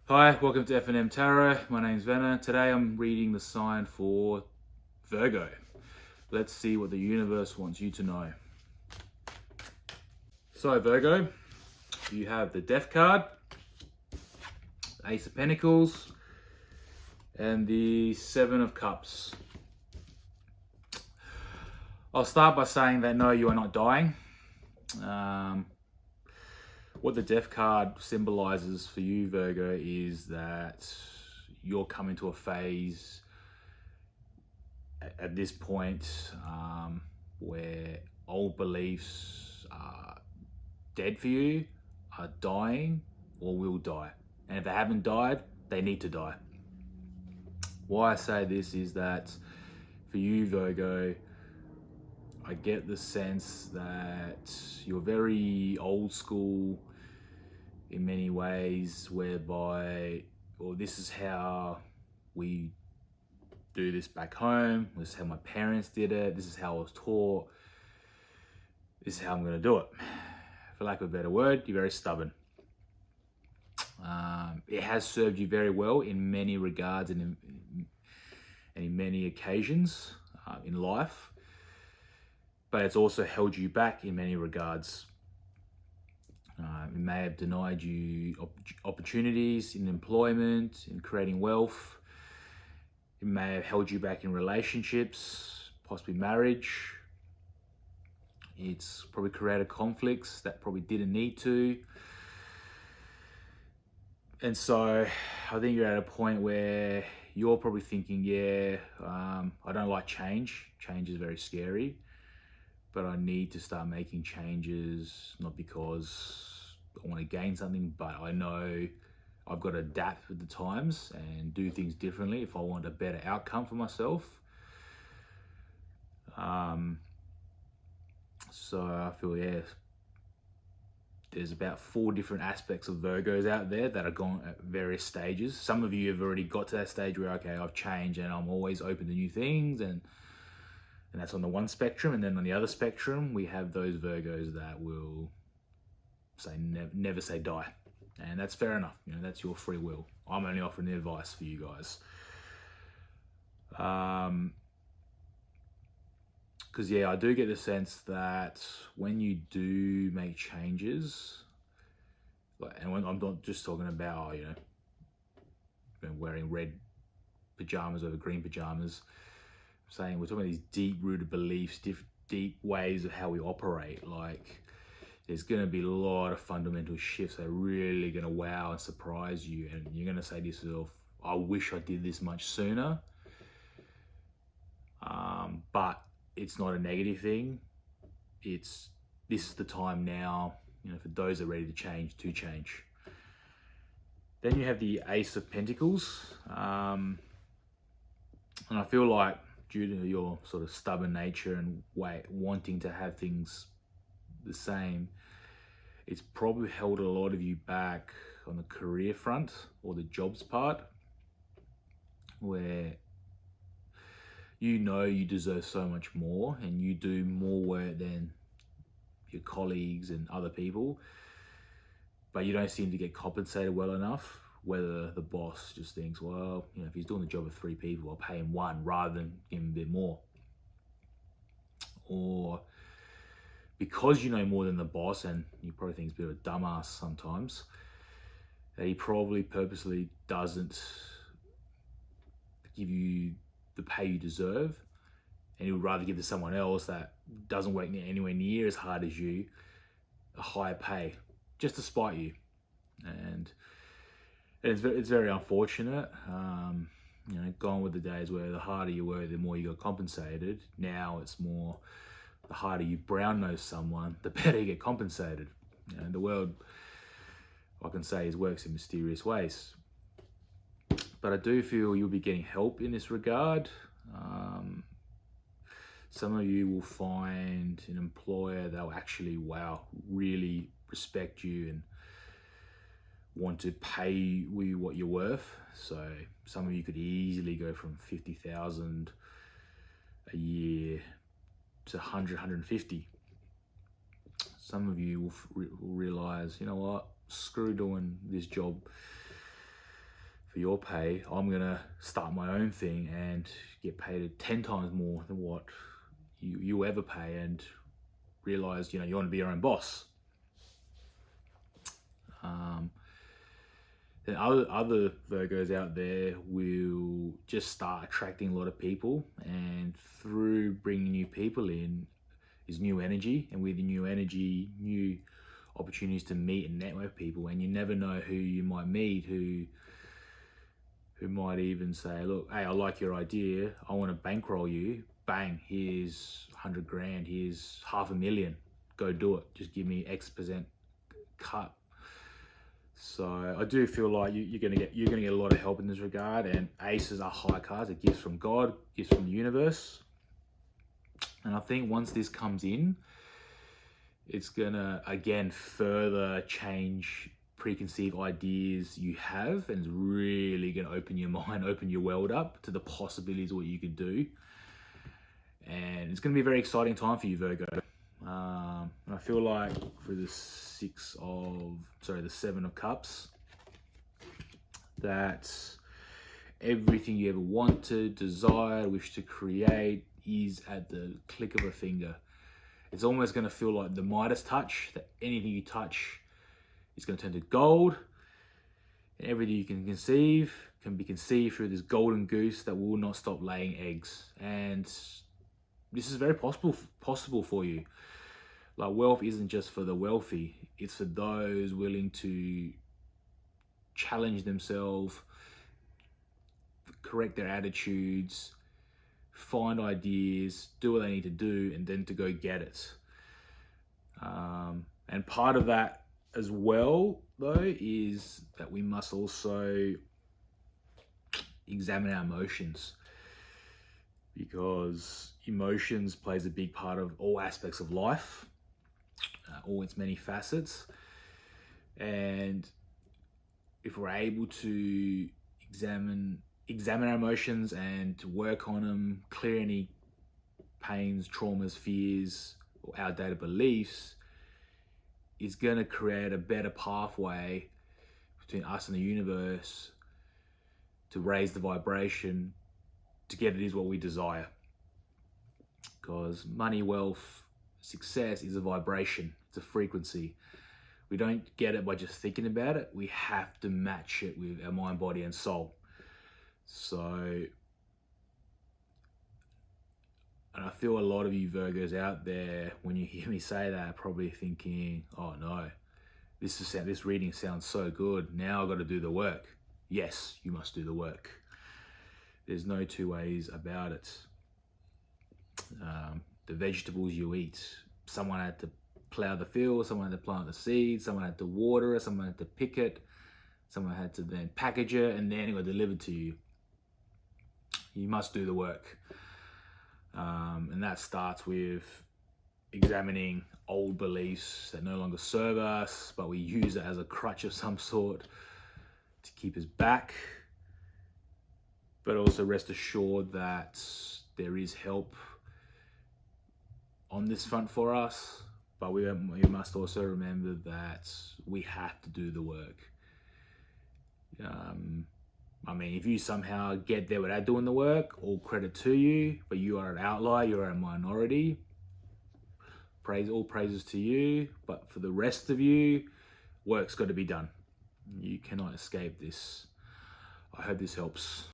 Hi, welcome to F&M Tarot. My name's Venna. Today I'm reading the sign for Virgo. Let's see what the universe wants you to know. So Virgo, you have the Death card, Ace of Pentacles, and the Seven of Cups. I'll start by saying that no, you are not dying. What the Death card symbolizes for you, Virgo, is that you're coming to a phase at this point where old beliefs are dead for you, are dying, or will die. And if they haven't died, they need to die. Why I say this is that for you, Virgo, I get the sense that you're very old school in many ways, whereby, well, this is how we do this back home. This is how my parents did it. This is how I was taught. This is how I'm going to do it. For lack of a better word, you're very stubborn. It has served you very well in many regards and in many occasions in life, but it's also held you back in many regards. It may have denied you opportunities in employment, in creating wealth. It may have held you back in relationships, possibly marriage. It's probably created conflicts that probably didn't need to. And so I think you're at a point where you're probably thinking, I don't like change. Change is very scary. But I need to start making changes, not because I want to gain something, but I know I've got to adapt with the times and do things differently if I want a better outcome for myself. So I feel, there's about 4 different aspects of Virgos out there that are gone at various stages. Some of you have already got to that stage where, okay, I've changed and I'm always open to new things, and that's on the one spectrum. And then on the other spectrum, we have those Virgos that will say never say die. And that's fair enough. That's your free will. I'm only offering the advice for you guys. Because I do get the sense that when you do make changes, and when I'm not just talking about, wearing red pajamas over green pajamas, saying we're talking about these deep-rooted beliefs, deep ways of how we operate. Like, there's going to be a lot of fundamental shifts that are really going to wow and surprise you, and you're going to say to yourself, I wish I did this much sooner. But it's not a negative thing. This is the time now, for those that are ready to change, Then you have the Ace of Pentacles. And I feel like, due to your sort of stubborn nature and wanting to have things the same, it's probably held a lot of you back on the career front or the jobs part, where you deserve so much more and you do more work than your colleagues and other people, but you don't seem to get compensated well enough. Whether the boss just thinks, well, if he's doing the job of 3 people, I'll pay him 1 rather than give him a bit more. Or because you know more than the boss, and you probably think he's a bit of a dumbass sometimes, that he probably purposely doesn't give you the pay you deserve, and he would rather give to someone else that doesn't work anywhere near as hard as you a higher pay, just to spite you. And it's very unfortunate. Gone with the days where the harder you work, the more you got compensated. Now it's more, the harder you brown nose someone, the better you get compensated. The world, I can say, works in mysterious ways. But I do feel you'll be getting help in this regard. Some of you will find an employer that will actually, really respect you and want to pay you what you're worth. So some of you could easily go from 50,000 a year to 100, 150. Some of you will realize, screw doing this job for your pay, I'm gonna start my own thing and get paid 10 times more than what you ever pay, and realize, you want to be your own boss. Then other Virgos out there will just start attracting a lot of people, and through bringing new people in is new energy, and with the new energy, new opportunities to meet and network people. And you never know who you might meet, who might even say, look, hey, I like your idea, I want to bankroll you. Bang, here's 100 grand, here's $500,000, go do it, just give me X% cut. So I do feel like you're gonna get a lot of help in this regard. And aces are high cards, a gift from God, gifts from the universe. And I think once this comes in, it's gonna again further change preconceived ideas you have, and it's really gonna open your mind, open your world up to the possibilities of what you could do. And it's gonna be a very exciting time for you, Virgo. And I feel like for the Seven of Cups, that everything you ever wanted, desired, wished to create is at the click of a finger. It's almost going to feel like the Midas touch, that anything you touch is going to turn to gold. And everything you can conceive can be conceived through this golden goose that will not stop laying eggs. And this is very possible for you. Like, wealth isn't just for the wealthy, it's for those willing to challenge themselves, correct their attitudes, find ideas, do what they need to do, and then to go get it. And part of that as well, though, is that we must also examine our emotions, because emotions plays a big part of all aspects of life, all its many facets. And if we're able to examine our emotions and to work on them, clear any pains, traumas, fears, or outdated beliefs, it's going to create a better pathway between us and the universe to raise the vibration to get it is what we desire. Because money, wealth, success is a vibration, it's a frequency. We don't get it by just thinking about it, we have to match it with our mind, body, and soul. So, and I feel a lot of you Virgos out there, when you hear me say that, are probably thinking, oh no, this reading sounds so good, now I've got to do the work. Yes, you must do the work. There's no two ways about it. The vegetables you eat, someone had to plow the field, someone had to plant the seeds, someone had to water it, someone had to pick it, someone had to then package it, and then it got delivered to you. You must do the work. And that starts with examining old beliefs that no longer serve us, but we use it as a crutch of some sort to keep us back. But also rest assured that there is help on this front for us, but we must also remember that we have to do the work. I mean, if you somehow get there without doing the work, all credit to you, but you are an outlier, you're a minority. All praises to you, but for the rest of you, work's got to be done. You cannot escape this. I hope this helps.